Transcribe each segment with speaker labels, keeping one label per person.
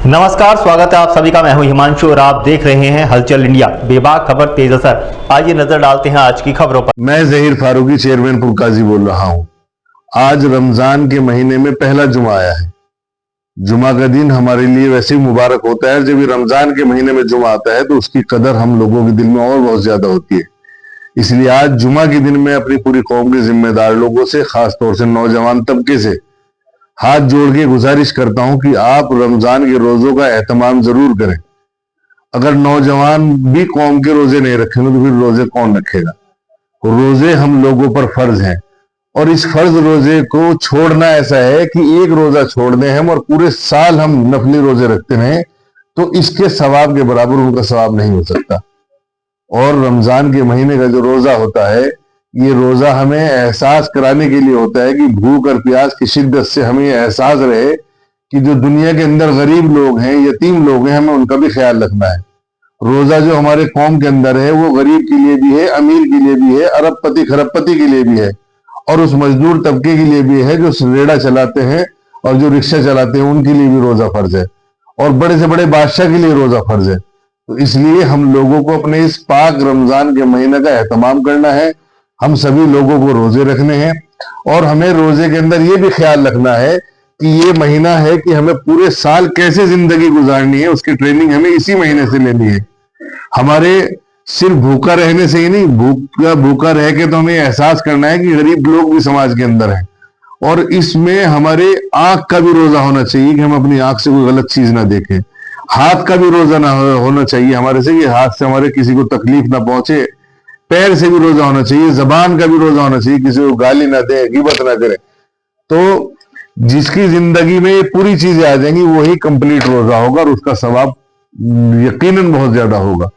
Speaker 1: नमस्कार, स्वागत है आप सभी का। मैं हूं हिमांशु और आप देख रहे हैं हलचल इंडिया। बेबाक खबर तेज असर। आइए नजर डालते हैं आज की खबरों पर।
Speaker 2: मैं जहीर फारूकी चेयरमैन पुरकाजी बोल रहा हूं। आज रमजान के महीने में पहला जुमा आया है। जुमा का दिन हमारे लिए वैसे ही मुबारक होता है। जब ये रमजान के महीने में जुमा आता है तो उसकी कदर हम लोगों के दिल में और बहुत ज्यादा होती है। इसलिए आज जुमा के दिन में अपनी पूरी कौम के जिम्मेदार लोगों से, खासतौर से नौजवान तबके से हाथ जोड़ के गुजारिश करता हूं कि आप रमजान के रोजों का एहतमाम जरूर करें। अगर नौजवान भी कौम के रोजे नहीं रखेंगे तो फिर रोजे कौन रखेगा। रोजे हम लोगों पर फर्ज हैं और इस फर्ज रोजे को छोड़ना ऐसा है कि एक रोजा छोड़ दें हम और पूरे साल हम नफली रोजे रखते हैं तो इसके सवाब के बराबर उनका सवाब नहीं हो सकता। और रमजान के महीने का जो रोजा होता है, ये रोजा हमें एहसास कराने के लिए होता है कि भूख और प्यास की शिद्दत से हमें यह एहसास रहे कि जो दुनिया के अंदर गरीब लोग हैं, यतीम लोग हैं, हमें उनका भी ख्याल रखना है। रोजा जो हमारे कौम के अंदर है वो गरीब के लिए भी है, अमीर के लिए भी है, अरबपति खरबपति के लिए भी है और उस मजदूर तबके के लिए भी है जो रेड़ा चलाते हैं और जो रिक्शा चलाते हैं, उनके लिए भी रोजा फर्ज है और बड़े से बड़े बादशाह के लिए रोजा फर्ज है। तो इसलिए हम लोगों को अपने इस पाक रमजान के महीने का एहतमाम करना है। हम सभी लोगों को रोजे रखने हैं और हमें रोजे के अंदर ये भी ख्याल रखना है कि ये महीना है कि हमें पूरे साल कैसे जिंदगी गुजारनी है, उसकी ट्रेनिंग हमें इसी महीने से लेनी है। हमारे सिर्फ भूखा रहने से ही नहीं, भूखा रह के तो हमें एहसास करना है कि गरीब लोग भी समाज के अंदर हैं और इसमें हमारे आंख का भी रोजा होना चाहिए कि हम अपनी आंख से कोई गलत चीज ना देखें। हाथ का भी रोजा ना होना चाहिए हमारे से कि हाथ से हमारे किसी को तकलीफ ना पहुंचे। पैर से भी रोजा होना चाहिए, जबान का भी रोजा होना चाहिए, किसी को गाली ना दे, गिबत ना करे। तो जिसकी जिंदगी में ये पूरी चीजें आ जाएंगी वही कंप्लीट रोजा होगा और उसका सवाब यकीनन बहुत ज्यादा होगा।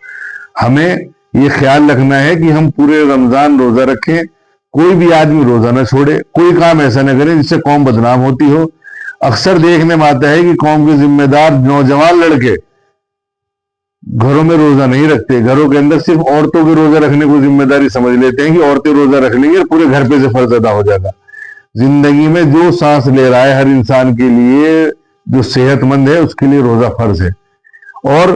Speaker 2: हमें ये ख्याल रखना है कि हम पूरे रमजान रोजा रखें, कोई भी आदमी रोजा ना छोड़े, कोई काम ऐसा ना करे जिससे कौम बदनाम होती हो। अक्सर देखने में आता है कि कौम के जिम्मेदार नौजवान लड़के घरों में रोजा नहीं रखते, घरों के अंदर सिर्फ औरतों के रोजा रखने को जिम्मेदारी समझ लेते हैं कि औरतें रोजा रख लेंगी और पूरे घर पे से फर्ज अदा हो जाएगा। जिंदगी में जो सांस ले रहा है हर इंसान के लिए, जो सेहतमंद है, उसके लिए रोजा फर्ज है। और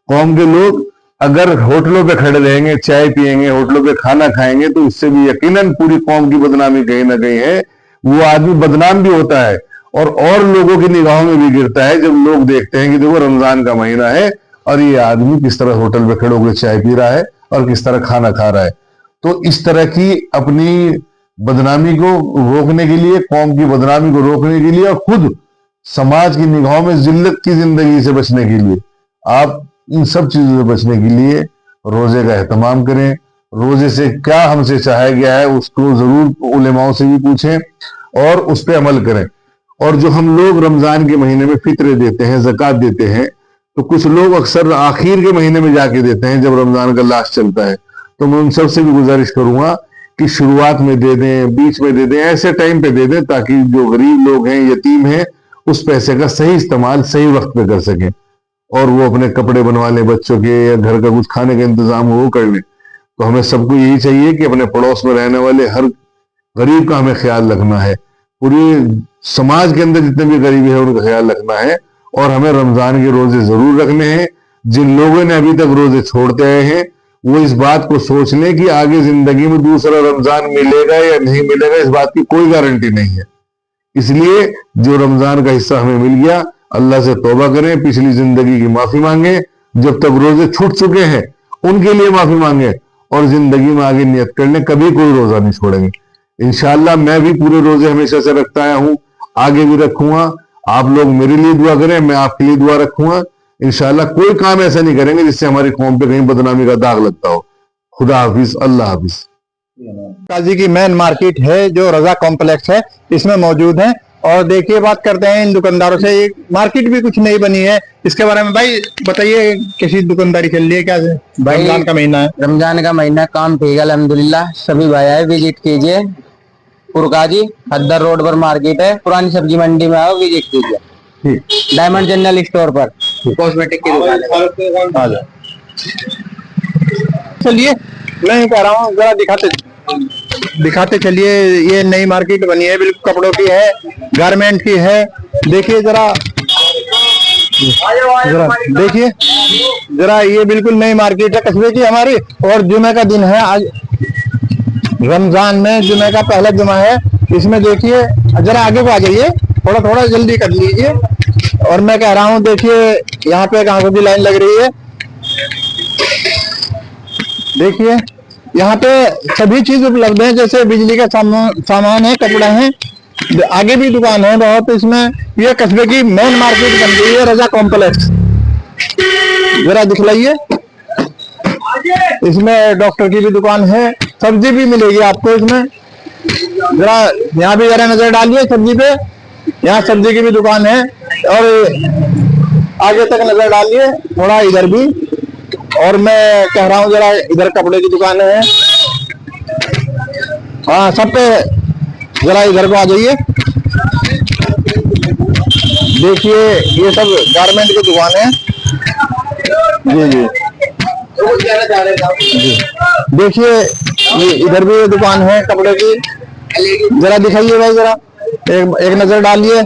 Speaker 2: कौम के लोग अगर होटलों पे खड़े रहेंगे, चाय पिएंगे, होटलों पे खाना खाएंगे तो इससे भी यकीनन पूरी कौम की बदनामी कहीं ना कहीं है। वो आदमी बदनाम भी होता है और लोगों की निगाहों में भी गिरता है जब लोग देखते हैं कि देखो रमजान का महीना है और ये आदमी किस तरह होटल पे खड़े होकर चाय पी रहा है और किस तरह खाना खा रहा है। तो इस तरह की अपनी बदनामी को रोकने के लिए, कौम की बदनामी को रोकने के लिए और खुद समाज की निगाहों में जिल्लत की जिंदगी से बचने के लिए, आप इन सब चीजों से बचने के लिए रोजे का एहतमाम करें। रोजे से क्या हमसे चाहा गया है उसको जरूर उलेमाओं से भी पूछें और उस पर अमल करें। और जो हम लोग रमजान के महीने में फित्रे देते हैं, ज़कात देते हैं, तो कुछ लोग अक्सर आखिर के महीने में जाके देते हैं जब रमजान का लास्ट चलता है। तो मैं उन सबसे भी गुजारिश करूंगा कि शुरुआत में दे दें, बीच में दे दें, ऐसे टाइम पे दे दें ताकि जो गरीब लोग हैं, यतीम हैं, उस पैसे का सही इस्तेमाल सही वक्त पे कर सकें और वो अपने कपड़े बनवा लें बच्चों के, या घर का कुछ खाने का इंतजाम वो कर लें। तो हमें सबको यही चाहिए कि अपने पड़ोस में रहने वाले हर गरीब का हमें ख्याल रखना है, पूरी समाज के अंदर जितने भी गरीब है उनका ख्याल रखना है और हमें रमजान के रोजे जरूर रखने हैं। जिन लोगों ने अभी तक रोजे छोड़ते आए हैं वो इस बात को सोच लें कि आगे जिंदगी में दूसरा रमजान मिलेगा या नहीं मिलेगा, इस बात की कोई गारंटी नहीं है। इसलिए जो रमजान का हिस्सा हमें मिल गया, अल्लाह से तौबा करें, पिछली जिंदगी की माफी मांगे, जब तक रोजे छूट चुके हैं उनके लिए माफी मांगे और जिंदगी में आगे नियत कर लें कभी कोई रोजा नहीं छोड़ेंगे। इंशाअल्लाह मैं भी पूरे रोजे हमेशा से रखता आया हूं, आगे भी रखूंगा। आप लोग मेरे लिए दुआ करें, मैं आपके लिए दुआ रखूंगा। इंशाअल्लाह कोई काम ऐसा नहीं करेंगे जिससे हमारी कौम पे कहीं बदनामी का दाग लगता हो। खुदा हाफिज, अल्लाह हाफिज।
Speaker 3: काजी की मेन मार्केट है जो रजा कॉम्प्लेक्स है, इसमें मौजूद है। और देखिए बात करते हैं इन दुकानदारों से। ये मार्केट भी कुछ नई बनी है, इसके बारे में भाई बताइए कैसी दुकानदारी चल रही है, क्या है? रमजान का महीना है।
Speaker 4: रमजान का महीना, काम ठीक है अल्हम्दुलिल्लाह। सभी भाई आए, विजिट कीजिए। पुरकाजी हदर रोड पर मार्केट है, पुरानी सब्जी मंडी में आओ, विजिट कीजिए। डायमंड जनरल स्टोर पर कॉस्मेटिक की दुकान है।
Speaker 3: चलिए मैं कह रहा हूँ जरा दिखाते चलिए। ये नई मार्केट बनी है, बिल्कुल कपड़ों की है, गारमेंट की है। देखिए जरा जरा देखिए, जरा ये बिल्कुल नई मार्केट है कस्बे की हमारी, और जुमे का दिन है आज, रमजान में जुमे का पहला जुमा है। इसमें देखिए, जरा आगे को आ जाइए, थोड़ा थोड़ा जल्दी कर लीजिए। और मैं कह रहा हूँ, देखिए यहाँ पे ग्राहकों की लाइन लग रही है। देखिए यहाँ पे सभी चीज उपलब्ध है, जैसे बिजली का सामान है, कपड़ा है, आगे भी दुकान है बहुत। इसमें ये कस्बे की मेन मार्केट बन गई है, रजा कॉम्प्लेक्स। जरा दिखलाइए, इसमें डॉक्टर की भी दुकान है, सब्जी भी मिलेगी आपको इसमें। जरा यहाँ भी जरा नजर डालिए सब्जी पे, यहाँ सब्जी की भी दुकान है। और आगे तक नजर डालिए थोड़ा, इधर भी। और मैं कह रहा हूँ, जरा इधर कपड़े की दुकान है, हाँ सब पे। जरा इधर को आ जाइए, देखिए ये सब गारमेंट की दुकान है। जी जी जी, देखिए ये इधर भी दुकान है कपड़े की। जरा दिखाइए भाई, जरा एक नजर डालिए।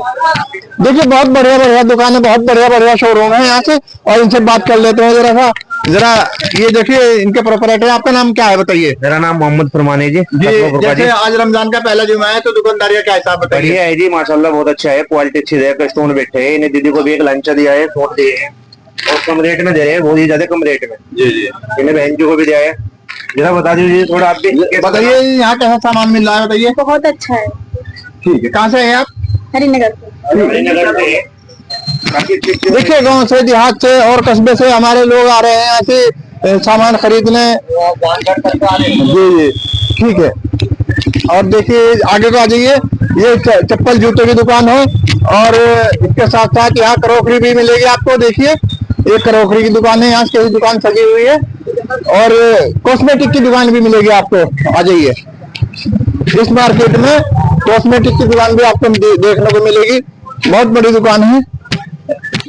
Speaker 3: देखिए बहुत बढ़िया बढ़िया दुकान है, बहुत बढ़िया बढ़िया शोरूम है यहाँ से। और इनसे बात कर लेते हैं जरा सा। जरा ये देखिए इनके प्रोपराइटर, आपका नाम क्या है बताइए?
Speaker 5: मेरा नाम मोहम्मद फरमान है जी।
Speaker 3: जैसे आज रमजान का पहला जुमा है, तो दुकानदारी का क्या हिसाब बताइए?
Speaker 5: बढ़िया है जी, माशाल्लाह बहुत अच्छा है, क्वालिटी अच्छी है, कस्टमर बैठे हैं। इन्हें दीदी को भी एक लंचा दिया है, सूट दिए हैं, और कम रेट में दे रहे हैं, बहुत ही ज्यादा कम रेट में।
Speaker 3: जी जी,
Speaker 5: इन्हें बहन जी को भी दिया है। जरा बता दीजिए थोड़ा, आप भी
Speaker 3: बताइए यहाँ कैसा सामान मिल रहा है बताइए।
Speaker 6: बहुत अच्छा है।
Speaker 3: ठीक है, कहाँ से है आप?
Speaker 6: हरिनगर से।
Speaker 5: हरिनगर से है। काफी अच्छी
Speaker 3: देखिए गांव से, देहात से और कस्बे से हमारे लोग आ रहे हैं यहाँ से सामान खरीदने। जी जी ठीक है। और देखिए आगे को आ जाइए, ये चप्पल जूतों की दुकान है। और इसके साथ साथ यहाँ क्रोकरी भी मिलेगी आपको। देखिए ये क्रोकरी की दुकान है, यहाँ से दुकान सजी हुई है। और कॉस्मेटिक की दुकान भी मिलेगी आपको, आ जाइए। इस मार्केट में कॉस्मेटिक की दुकान भी आपको देखने को मिलेगी, बहुत बड़ी दुकान है।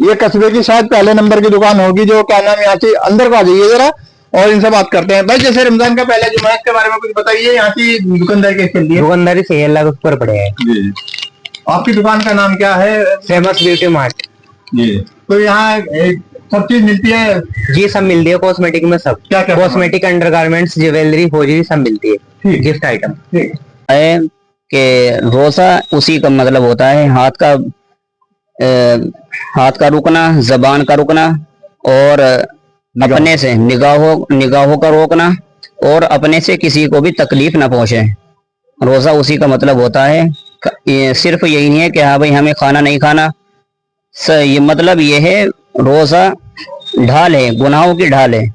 Speaker 3: ये कस्बे की शायद पहले नंबर की दुकान होगी, जो क्या नाम, यहाँ से अंदर को आ जाइए जरा और इनसे बात करते हैं। भाई जैसे रमजान का पहला जुमा है, इसके बारे में कुछ बताइए, यहाँ की दुकानदारी कैसे चल रही है?
Speaker 5: दुकानदारी से 1 लाख ऊपर पड़े हैं।
Speaker 3: आपकी दुकान का नाम क्या है?
Speaker 5: फेमस ब्यूटी मार्ट
Speaker 3: जी। तो यहाँ सब चीज मिलती है?
Speaker 5: जी, सब मिलती है कॉस्मेटिक में, सब
Speaker 3: क्या क्या
Speaker 5: कॉस्मेटिक, अंडरगारमेंट्स, ज्वेलरी, होजरी सब मिलती है,
Speaker 3: ठीक।
Speaker 5: Gift item.
Speaker 3: ठीक
Speaker 7: है कि रोजा उसी का मतलब होता है हाथ का रुकना, जबान का रुकना, और अपने से निगाहों का रोकना, और अपने से किसी को भी तकलीफ ना पहुंचे। रोजा उसी का मतलब होता है। ये सिर्फ यही नहीं है कि हाँ भाई हमें खाना नहीं खाना, ये मतलब ये है, रोजा ढाल है, गुनाहों की ढाल है।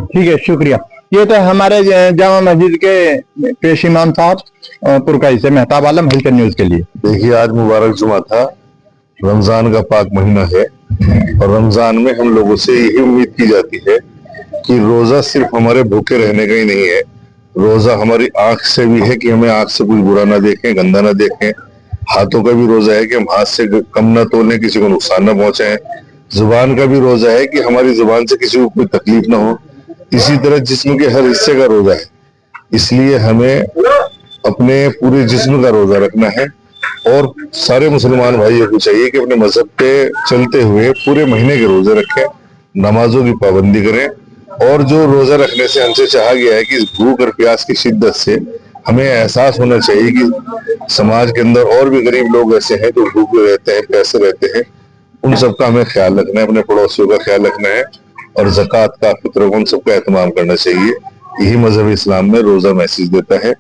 Speaker 3: ठीक है, शुक्रिया। ये तो हमारे जामा मस्जिद के पेश इमाम साहब पुरकाई से, मेहताब आलम, हलचल न्यूज के लिए।
Speaker 2: देखिए आज मुबारक जुमा था, रमजान का पाक महीना है, और रमजान में हम लोगों से यही उम्मीद की जाती है कि रोजा सिर्फ हमारे भूखे रहने का ही नहीं है, रोजा हमारी आंख से भी है कि हमें आंख से कुछ बुरा ना देखें, गंदा ना देखें। हाथों का भी रोजा है कि हम हाथ से कम ना तोलें, किसी को नुकसान ना पहुंचाएं। जुबान का भी रोजा है कि हमारी जुबान से किसी को कोई तकलीफ ना हो। इसी तरह जिस्म के हर हिस्से का रोजा है, इसलिए हमें अपने पूरे जिस्म का रोजा रखना है। और सारे मुसलमान भाइयों को चाहिए कि अपने मजहब पे चलते हुए पूरे महीने के रोजे रखें, नमाजों की पाबंदी करें। और जो रोजा रखने से हमसे चाहा गया है कि इस भूख और प्यास की शिद्दत से हमें एहसास होना चाहिए कि समाज के अंदर और भी गरीब लोग ऐसे हैं जो भूखे रहते हैं, प्यासे रहते हैं। उन सबका हमें ख्याल रखना है, अपने पड़ोसियों का ख्याल रखना है, और ज़कात का, फितर का, उन सबका एहतमाम करना चाहिए। यही मजहब इस्लाम में रोजा मैसेज देता है।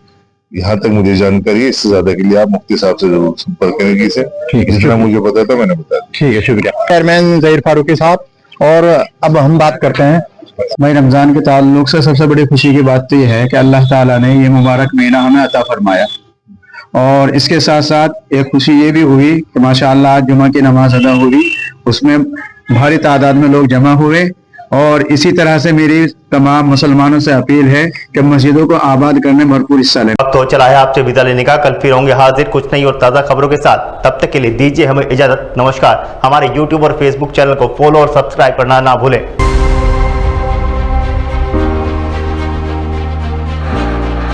Speaker 2: यहाँ तक मुझे जानकारी है, इससे ज्यादा के लिए आप मुफ्ती साहब से जरूर संपर्क करेंगे। ठीक है, जितना मुझे पता था मैंने बताया।
Speaker 3: ठीक है, शुक्रिया। चेयरमैन ज़हीर फारूकी साहब। और अब हम बात करते हैं
Speaker 8: भाई, रमजान के ताल्लुक से सबसे बड़ी खुशी की बात तो यह है कि अल्लाह ताला ने ये मुबारक महीना हमें अता फरमाया। और इसके साथ साथ एक खुशी ये भी हुई कि माशाअल्लाह आज जुमा की नमाज अदा हुई, उसमें भारी तादाद में लोग जमा हुए। और इसी तरह से मेरी तमाम मुसलमानों से अपील है कि मस्जिदों को आबाद करने में भरपूर हिस्सा लें।
Speaker 1: अब तो चला है आपसे विदा लेने का, कल फिर होंगे हाजिर कुछ नई और ताज़ा खबरों के साथ। तब तक के लिए दीजिए हमें इजाजत, नमस्कार। हमारे YouTube और Facebook चैनल को फॉलो और सब्सक्राइब करना ना भूलें।